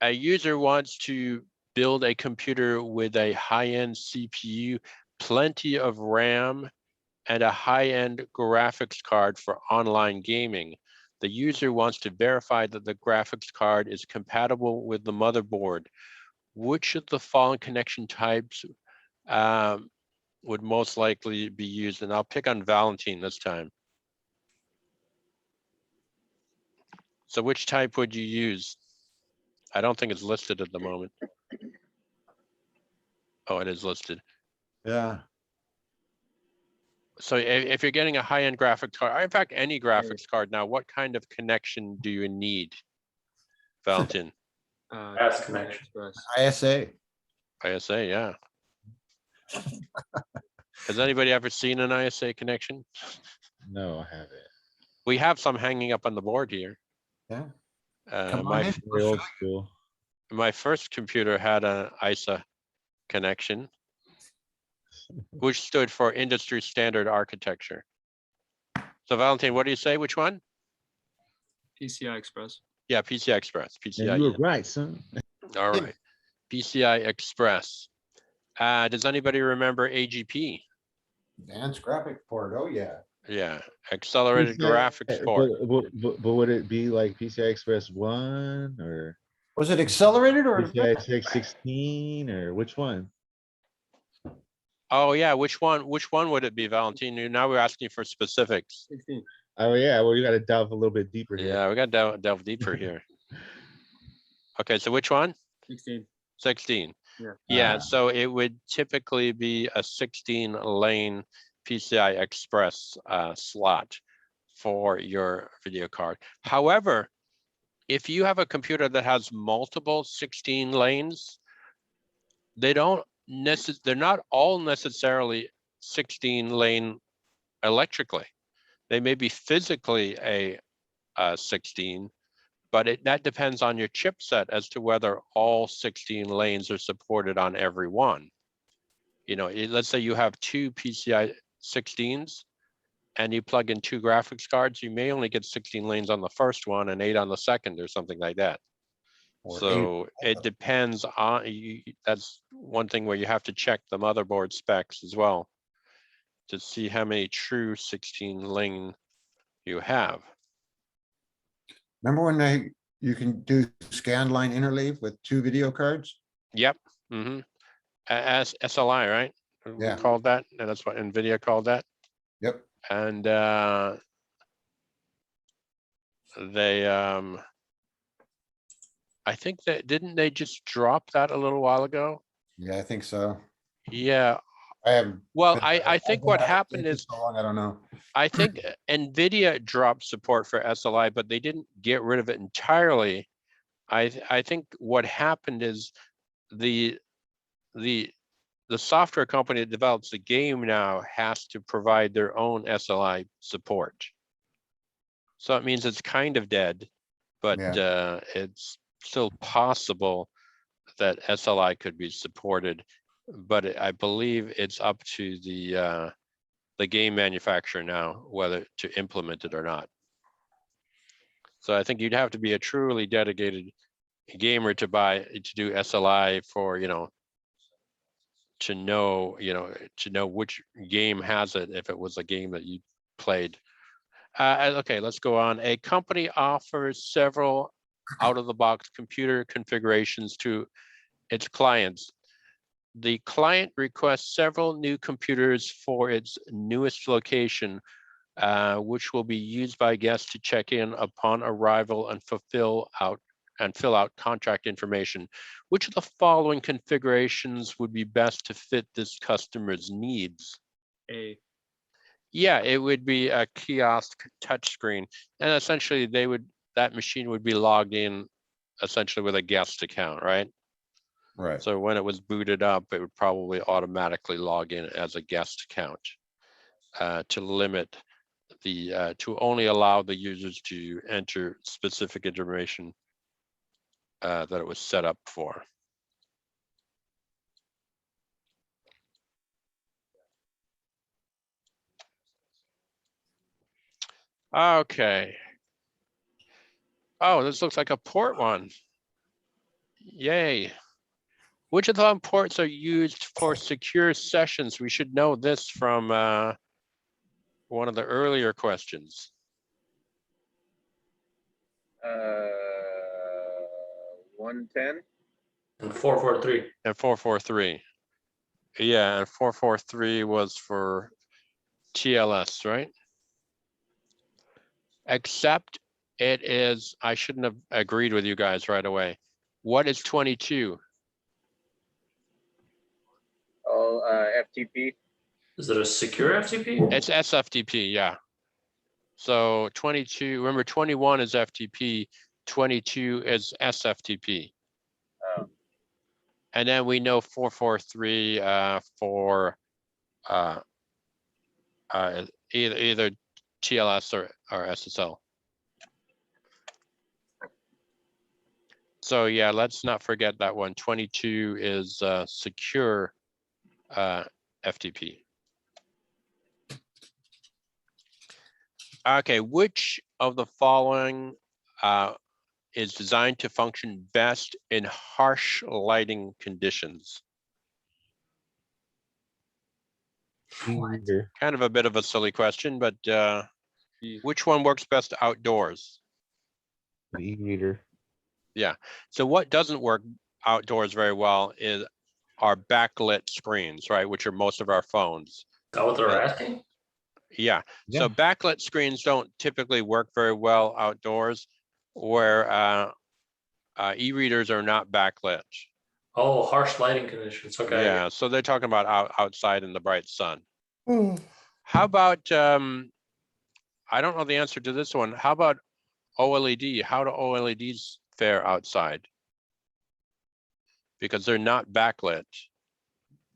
A user wants to build a computer with a high-end CPU, plenty of RAM, and a high-end graphics card for online gaming. The user wants to verify that the graphics card is compatible with the motherboard. Which of the following connection types would most likely be used? And I'll pick on Valentine this time. So which type would you use? I don't think it's listed at the moment. Oh, it is listed. Yeah. So if you're getting a high-end graphics card, or in fact, any graphics card now, what kind of connection do you need, Valentin? Fast connection. ISA. ISA, yeah. Has anybody ever seen an ISA connection? No, I haven't. We have some hanging up on the board here. Yeah. Uh, Come on my in. Very old school. my first computer had an ISA connection, which stood for Industry Standard Architecture. So Valentine, what do you say? Which one? PCI Express. Yeah, PCI Express. And PCI. you were right, son. All right. PCI Express. Does anybody remember AGP? Advanced graphic port. Oh, yeah. Yeah, accelerated PCI graphics port. But would it be like PCI Express 1 or Was it accelerated or? PCI Express 16 or which one? Oh yeah, which one? Which one would it be, Valentine? Now we're asking for specifics. 16. Oh yeah, well you gotta delve a little bit deeper here. Yeah, we got to delve deeper here. Okay, so which one? 16. 16. Yeah. Yeah, so it would typically be a 16-lane PCI Express slot for your video card. However, if you have a computer that has multiple 16 lanes, they're not all necessarily 16-lane electrically. They may be physically a 16, but that depends on your chipset as to whether all 16 lanes are supported on every one. You know, let's say you have two PCI 16s and you plug in two graphics cards, you may only get 16 lanes on the first one and 8 on the second or something like that. Or So it depends on, that's one thing where you have to check the motherboard specs as well to see how many true 16 lane you have. Remember when you can do scan line interleave with 2 video cards? Yep. Mm-hmm. As SLI, right? Yeah. We called that, and that's what NVIDIA called that. Yep. And they, I think that, didn't they just drop that a little while ago? Yeah, I think so. Yeah. I have. Well, I think what happened is, So long, I don't know. I think NVIDIA dropped support for SLI, but they didn't get rid of it entirely. I think what happened is the software company that develops the game now has to provide their own SLI support. So it means it's kind of dead, but it's still possible that SLI could be supported. But I believe it's up to the game manufacturer now whether to implement it or not. So I think you'd have to be a truly dedicated gamer to do SLI for, you know, to know which game has it if it was a game that you played. Okay, let's go on. A company offers several out-of-the-box computer configurations to its clients. The client requests several new computers for its newest location, which will be used by guests to check in upon arrival and fill out contract information. Which of the following configurations would be best to fit this customer's needs? A. Yeah, it would be a kiosk touchscreen, and essentially that machine would be logged in essentially with a guest account, right? Right. So when it was booted up, it would probably automatically log in as a guest account to limit to only allow the users to enter specific information that it was set up for. Okay. Oh, this looks like a port one. Yay. Which of the ports are used for secure sessions? We should know this from one of the earlier questions. 110. And 443. And 443. Yeah, and 443 was for TLS, right? Except it is, I shouldn't have agreed with you guys right away. What is 22? Oh, FTP. Is it a secure FTP? It's SFTP, yeah. So 22, remember 21 is FTP, 22 is SFTP. Oh. And then we know 443 for either TLS or SSL. So yeah, let's not forget that one. 22 is secure FTP. Okay, which of the following is designed to function best in harsh lighting conditions? E-reader. Kind of a bit of a silly question, but E. which one works best outdoors? The e-reader. Yeah, so what doesn't work outdoors very well is our backlit screens, right? Which are most of our phones. Is that what they're asking? Yeah, Yeah. so backlit screens don't typically work very well outdoors, where e-readers are not backlit. Oh, harsh lighting conditions. Okay. Yeah, so they're talking about outside in the bright sun. How about, I don't know the answer to this one. How about OLED? How do OLEDs fare outside? Because they're not backlit.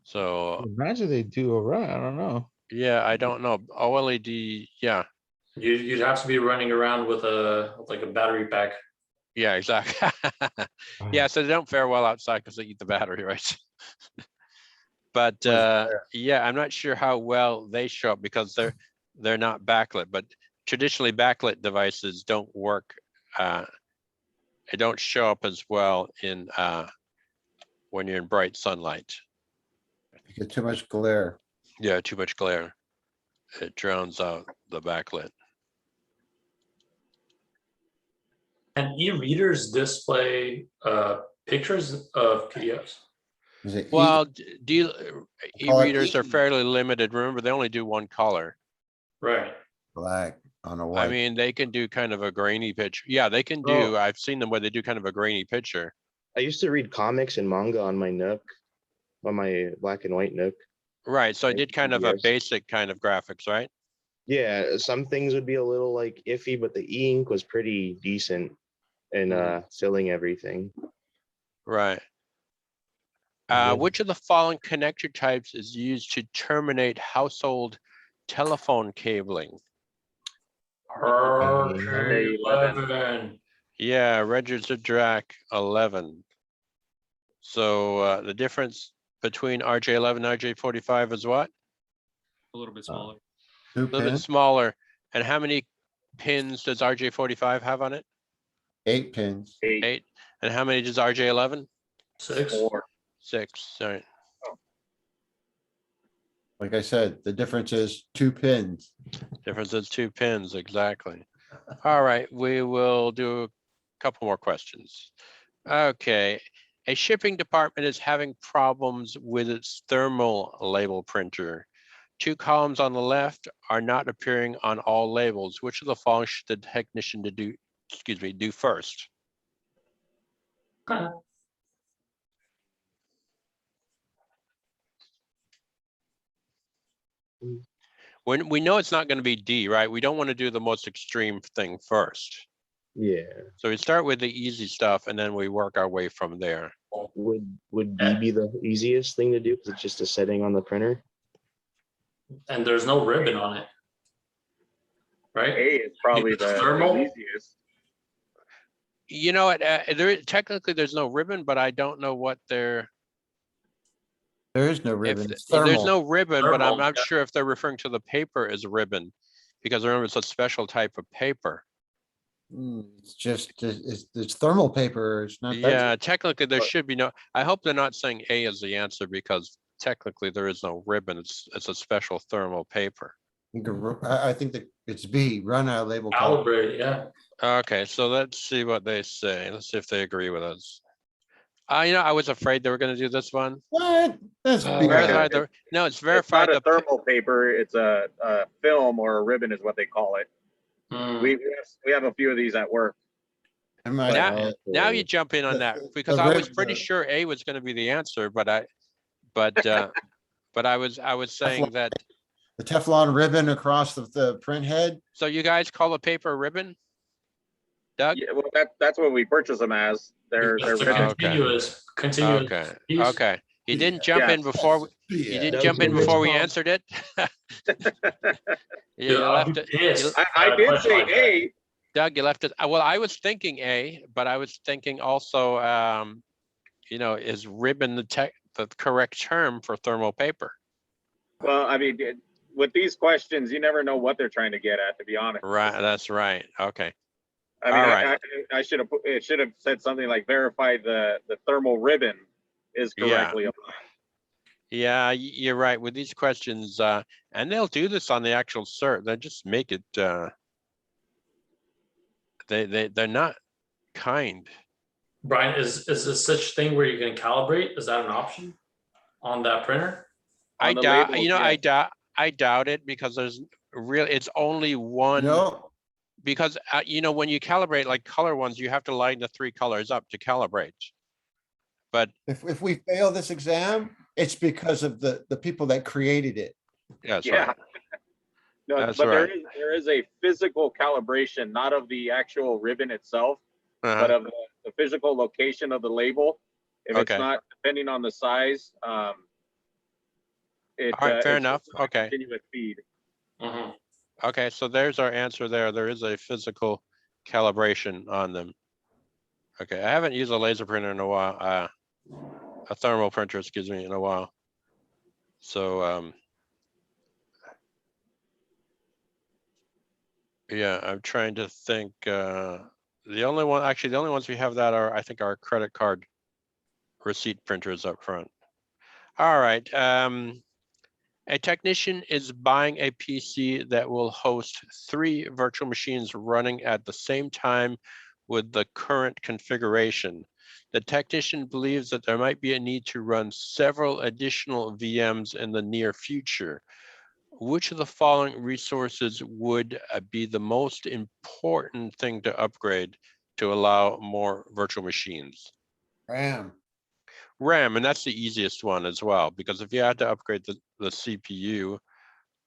So Imagine they do all right. I don't know. yeah, I don't know. OLED, yeah. You'd have to be running around with like a battery pack. Yeah, exactly. Yeah, so they don't fare well outside because they eat the battery, right? But yeah, I'm not sure how well they show up because they're not backlit, but traditionally backlit devices don't work. They don't show up as well in when you're in bright sunlight. You get too much glare. Yeah, too much glare. It drowns out the backlit. And e-readers display pictures of PDFs. Is it Well, call it e-readers are E. fairly limited. Remember, they only do one color. Right. black on a I white? mean, they can do kind of a grainy picture. Yeah, they can do. I've seen them where they do kind of a grainy picture. I used to read comics and manga on my Nook, on my black and white Nook. Right. So I Like did kind of a PDFs. basic kind of graphics, right? Yeah, some things would be a little like iffy, but the e-ink was pretty decent in filling everything. Right. Which of the following connector types is used to terminate household telephone cabling? RJ11. Yeah, registered DRAC 11. So the difference between RJ11 and RJ45 is what? A little bit smaller. Two A little bit pins, smaller. And how many pins does RJ45 have on it? 8 pins. 8. And how many does RJ11? 6. 6. All right. Like I said, the difference is 2 pins. Difference is 2 pins, exactly. All right, we will do a couple more questions. Okay, a shipping department is having problems with its thermal label printer. 2 columns on the left are not appearing on all labels. Which of the following should the technician do first? When we know it's not going to be D, right? We don't want to do the most extreme thing first. Yeah. So we start with the easy stuff and then we work our way from there. Would D be the easiest thing to do because it's just a setting on the printer? And there's no ribbon on it. Right? A is probably the Thermal? easiest. You know what? Technically, there's no ribbon, but I don't know what they're. There is no ribbon. It's There's thermal. no ribbon, but I'm Thermal, not yeah. sure if they're referring to the paper as a ribbon, because remember it's a special type of paper. It's just, it's thermal paper. It's not. Yeah, technically there should be no. I hope they're not saying A is the answer because technically there is no ribbon. It's a special thermal paper. I think that it's B, run out label. color. Calibrate, yeah. Okay, so let's see what they say. Let's see if they agree with us. You know, I was afraid they were going to do this one. What? That's B. Verify the, no, it's It's verified. not a thermal paper, it's a film or a ribbon is what they call it. Hmm. We have a few of these at work. Now you jump in on that because I was pretty sure A was going to be the answer, but I was saying that. The Teflon ribbon across the print head. So you guys call a paper a ribbon? Doug? Yeah, well, that's what we purchase them as. They're It's a ribbons. continuous Okay, piece. okay. He didn't jump in before. You Yeah. didn't Doug jump in Rivers before we call. answered it? You Dude, I'll left be it. pissed I at a did question say like that. A. Doug, you left it. Well, I was thinking A, but I was thinking also, is ribbon the correct term for thermal paper? Well, I mean, with these questions, you never know what they're trying to get at, to be honest. Right, that's right. Okay. I mean, All right. I should have, it should have said something like verify the thermal ribbon is Yeah. correctly applied. Yeah, you're right with these questions, and they'll do this on the actual cert. They just make it, they're not kind. Brian, is there such thing where you can calibrate? Is that an option on that printer? I On the doubt, labels, yes. I doubt it because there's really, it's only one, No, because, when you calibrate like color ones, you have to line the 3 colors up to calibrate. But if we fail this exam, it's because of the people that created it. that's Yeah. right. No, That's but right. there is a physical calibration, not of the actual ribbon itself, but Uh-huh. of the physical location of the label. If it's Okay. not, depending on the size, it, All right, fair it's enough. just not a Okay. continuous feed. Mhm. Okay, so there's our answer there. There is a physical calibration on them. Okay, I haven't used a laser printer in a while, a thermal printer, excuse me, in a while. So, yeah, I'm trying to think, the only ones we have that are, I think, our credit card receipt printers up front. All right, a technician is buying a PC that will host 3 virtual machines running at the same time with the current configuration. The technician believes that there might be a need to run several additional VMs in the near future. Which of the following resources would be the most important thing to upgrade to allow more virtual machines? RAM. RAM, and that's the easiest one as well, because if you had to upgrade the CPU,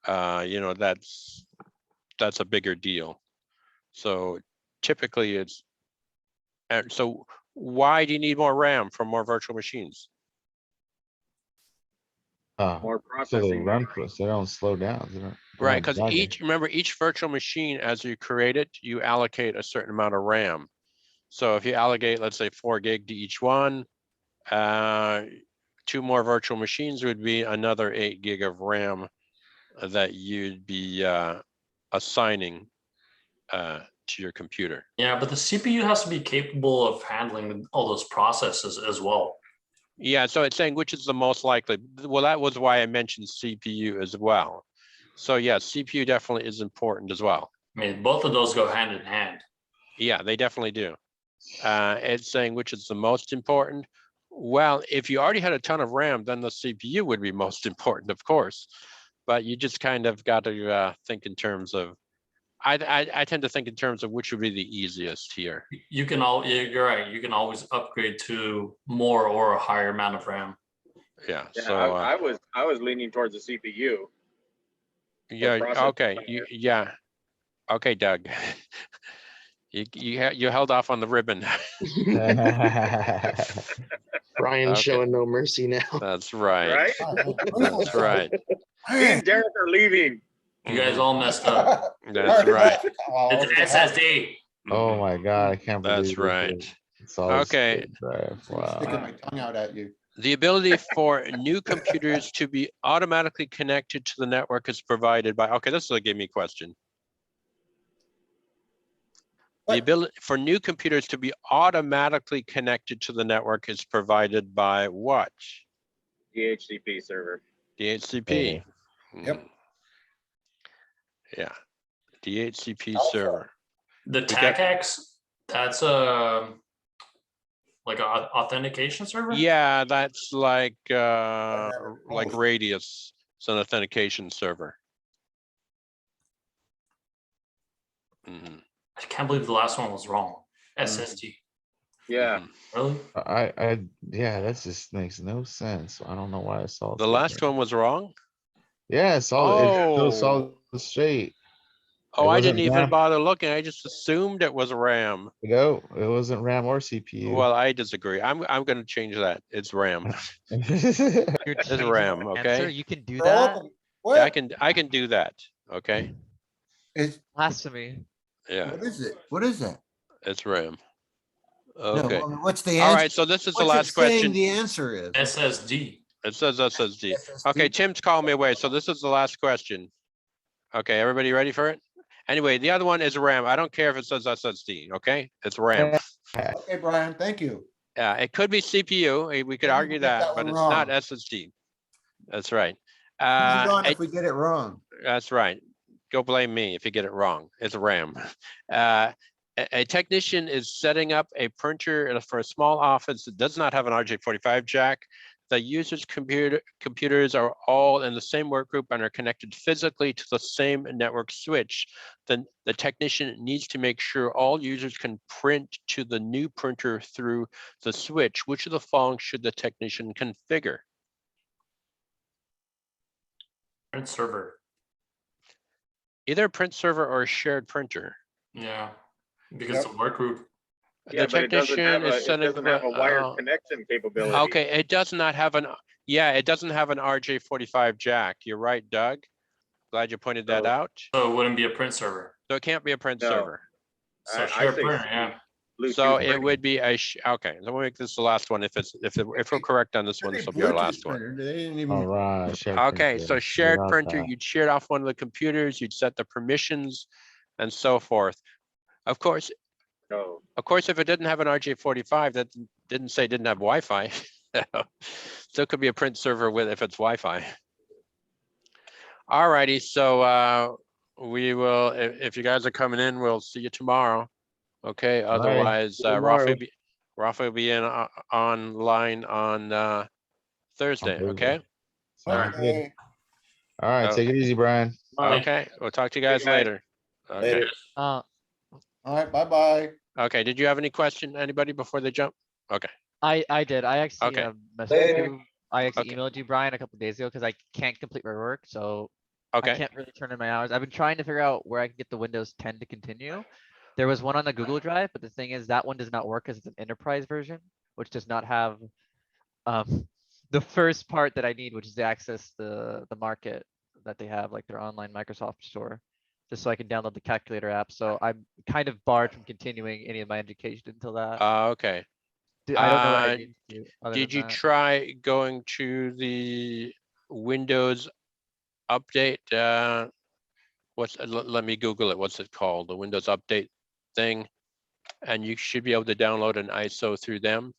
that's a bigger deal. So typically it's, and so why do you need more RAM for more virtual machines? More So they processing. run for us, they don't slow down. They don't Right, don't because drag it. remember, each virtual machine, as you create it, you allocate a certain amount of RAM. So if you allocate, let's say 4 gig to each one, 2 more virtual machines would be another 8 gig of RAM that you'd be assigning to your computer. Yeah, but the CPU has to be capable of handling all those processes as well. Yeah, so it's saying which is the most likely. Well, that was why I mentioned CPU as well. So yeah, CPU definitely is important as well. I mean, both of those go hand in hand. Yeah, they definitely do. It's saying which is the most important. Well, if you already had a ton of RAM, then the CPU would be most important, of course. But you just kind of got to think in terms of, I tend to think in terms of which would be the easiest here. You're right. You can always upgrade to more or a higher amount of RAM. Yeah, Yeah, so I was leaning towards the CPU. yeah, process okay, yeah. Okay, Doug. You held off on the ribbon. Brian's Okay. showing no mercy now. That's right. Right? That's right. Me and Derek are leaving. You guys all messed up. That's right. It's SSD. Oh my God, I can't believe That's this right. is- it's all Okay. state drive. Sticking Wow. my tongue out at you. The ability for new computers to be automatically connected to the network is provided by, okay, this is a give me question. The What? ability for new computers to be automatically connected to the network is provided by what? DHCP server. DHCP. Yep. Mm. Yeah, DHCP Also, server. The You got- TACAX, that's like an authentication server? Yeah, that's like both. Radius. It's an authentication server. Mhm, I can't believe the last one was wrong. SSD. Yeah. mhm. Really? Yeah, that just makes no sense. I don't know why I saw. The last one was wrong? Yeah, it goes Oh. solid straight. Oh, I didn't wasn't even RAM. bother looking. I just assumed it was RAM. No, it wasn't RAM or CPU. Well, I disagree. I'm gonna change that. It's RAM. You're It's changing RAM, the answer. okay? You can do They're all that. gonna- Yeah, What? I can do that, okay? Is, Blasphemy. Yeah, what is it? What is that? it's RAM. No, Okay, what's the all answer? right, so this is the What's it last saying question. the answer is? SSD. It says SSD. Okay, SSD? Tim's calling me away, so this is the last question. Okay, everybody ready for it? Anyway, the other one is RAM. I don't care if it says SSD, okay? It's RAM. Okay, Brian, thank you. Yeah, it could be CPU. We could Maybe argue we'll get that, that but one it's not wrong. SSD. That's right. Hold on It- if we get it wrong. That's right. Go blame me if you get it wrong. It's RAM. A technician is setting up a printer for a small office that does not have an RJ45 jack. The user's computers are all in the same work group and are connected physically to the same network switch. Then the technician needs to make sure all users can print to the new printer through the switch. Which of the following should the technician configure? Print server. Either a print server or a shared printer. Yeah. Because the work group. Yeah, The but it doesn't have technician is it setting doesn't have a wired connection capability. okay, it does not have an, yeah, it doesn't have an RJ45 jack. You're right, Doug. Glad you pointed that So- out. So it wouldn't be a print server. So it can't be a print No. server. So I shared say printer, yeah. Bluetooth So it printer. would be a, okay, so we'll make this the last one. If we're correct on this one, this will be our Bluetooth last one. printer, they didn't even. All right. shared Okay, printer. so shared Forgot printer, that. you'd share it off one of the computers, you'd set the permissions and so forth. Of course, No. if it didn't have an RJ45, that didn't say it didn't have Wi-Fi. Still could be a print server with if it's Wi-Fi. All righty, so we will, if you guys are coming in, we'll see you tomorrow. Okay, otherwise, See you Rafa will be in online on Thursday, Thursday. okay? Sounds good. Okay. All right, Oh. take it easy, Brian. Okay, we'll talk to you guys Good night. later. Okay, Later. All right, bye-bye. okay, did you have any question, anybody, before they jump? Okay, I did. I actually Okay. messaged Later. you. I actually Okay. emailed you, Brian, a couple days ago because I can't complete my work, so I okay, can't really turn in my hours. I've been trying to figure out where I can get the Windows 10 to continue. There was one on the Google Drive, but the thing is that one does not work because it's an enterprise version, which does not have the first part that I need, which is to access the market that they have, like their online Microsoft store, just so I can download the calculator app. So I'm kind of barred from continuing any of my education until that. okay. I don't know what I uh, need to do. other Did than you that. try going to the Windows update? Let me Google it. What's it called? The Windows update thing. And you should be able to download an ISO through them.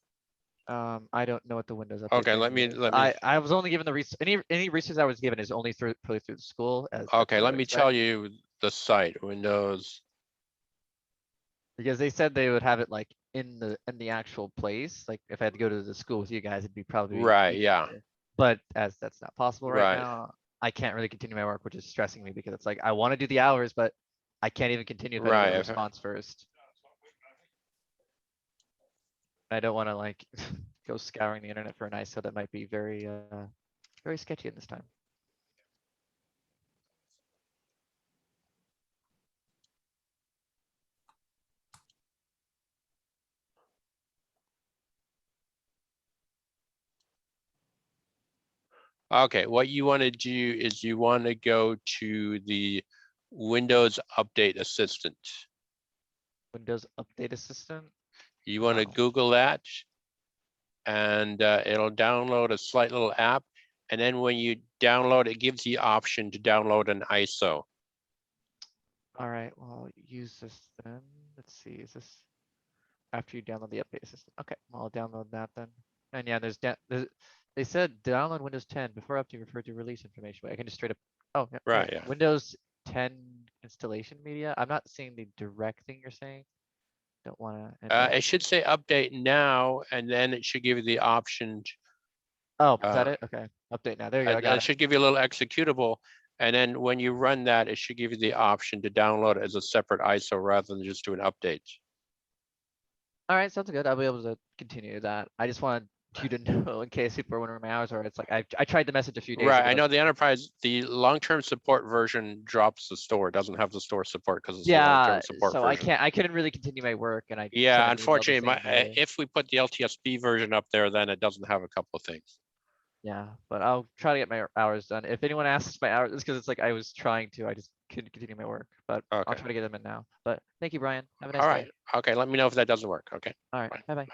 I don't know what the Windows update. Okay, thing let me- is. let me- I was only given the any research I was given is only through the school. Okay, let me tell you the site, Windows. Because they said they would have it like in the actual place. Like if I had to go to the school with you guys, it'd be probably Right, yeah. easier. But as that's not possible right Right. now, I can't really continue my work, which is stressing me because it's like I want to do the hours, but I can't even continue if I don't get a Right. response first. I don't want to like go scouring the internet for an ISO that might be very very sketchy at this time. Okay, what you want to do is you want to go to the Windows Update Assistant. Windows Update Assistant. You want to Oh. Google that. And it'll download a slight little app. And then when you download, it gives the option to download an ISO. All right, well, I'll use this then. Let's see, is this after you download the update system? Okay, well, I'll download that then. And yeah, they said download Windows 10 before update refer to release information. But I can just straight up, oh, yeah, Right, yeah. Windows 10 installation media. I'm not seeing the direct thing you're saying. Don't want to. It should say update now, and then it should give you the option. Oh, is that it? Okay, update now. There you go. I got It should give you a little executable. And then when you run that, it should give you the option to download it as a separate ISO rather than just do an update. All right, sounds good. I'll be able to continue that. I just want to you to know in case people are wondering my hours are. It's like, I tried to message a few days Right, ago. I know the enterprise, the long-term support version drops the store, doesn't have the store support because it's a long-term Yeah, support so version. I couldn't really continue my work and I. sent Yeah, an email the unfortunately, same day. if we put the LTSP version up there, then it doesn't have a couple of things. Yeah, but I'll try to get my hours done. If anyone asks my hours, it's because it's like I was trying to, I just couldn't continue my work, but I'll Okay. try to get them in now. But thank you, Brian. Have a nice All day. right, okay, let me know if that doesn't work, okay? All right, Bye. bye-bye.